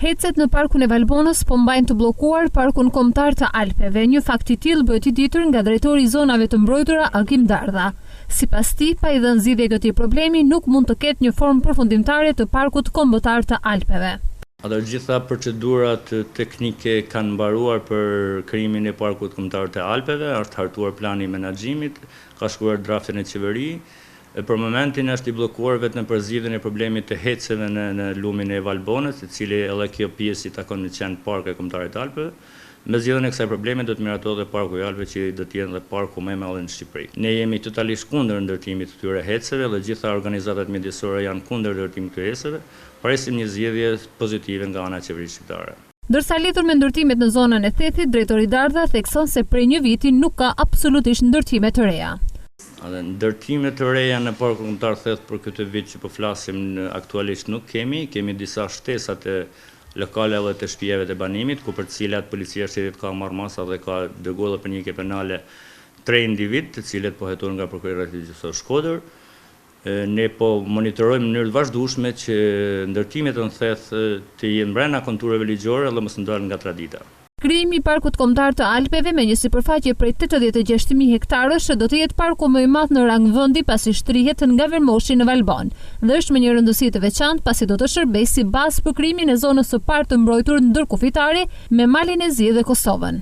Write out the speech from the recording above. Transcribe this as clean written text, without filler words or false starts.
Hecet në parkun e Valbonës po mbajnë të bllokuar parkun kombëtar të Alpeve. Një fakt i tillë bëhet i ditur nga drejtori i zonave të mbrojtura Akim Dardha. Sipas tij, pa i dhënë zgjidhje këtij problemi, nuk mund të ketë një formë përfundimtare të parkut kombëtar të Alpeve. Ato gjitha procedurat teknike kanë mbaruar për krijimin e parkut kombëtar të Alpeve, është hartuar plani i menaxhimit, ka shkruar draftin e qeverisë. Për momentin është i bllokuar vetëm për zgjidhjen e problemit të heceve në lumin e Valbonës, i cili edhe kjo pjesë i takon në qend parku kombëtar të Alpeve. Me zgjidhjen e kësaj problemi do të miratohet dhe parku i Alpeve, që do të jetë dhe parku më i madh në Shqipëri. Ne jemi totalisht kundër ndërtimit të këtyre heceve dhe gjitha organizatat mjedisore janë kundër ndërtimit të këtyre heceve. Presim një zgjidhje pozitive nga ana e qeverisë shqiptare. Ndërsa lidhur me ndërtimet në zonën e Thethit, drejtori Dardha thekson se prej një viti nuk ka absolutisht ndërtime të reja. Ndërtime të reja në parkun kombëtar Theth për këtë vit që po flasim aktualisht nuk kemi disa shtesa të lokale dhe të shtëpive të banimit, ku për të cilat policia e shtetit ka marrë masa dhe ka dërguar për një penale 3 individ, të cilët po hetohen nga prokurori gjyqësor Shkodër. Ne po monitorojmë në mënyrë të vazhdueshme që ndërtimet në Theth të jenë brenda konturave ligjore dhe mos ndalen nga tradita. Krijimi i parkut kombëtar të Alpeve me një sipërfaqe prej 86.000 hektarësh do të jetë parku më i madh në rang vendi pasi shtrihet nga Vermoshi në Valbon dhe është me një rëndësi të veçantë pasi do të shërbejë si bazë për krijimin e zonës së parë të mbrojtur ndërkufitare me Malin e Zi dhe Kosovën.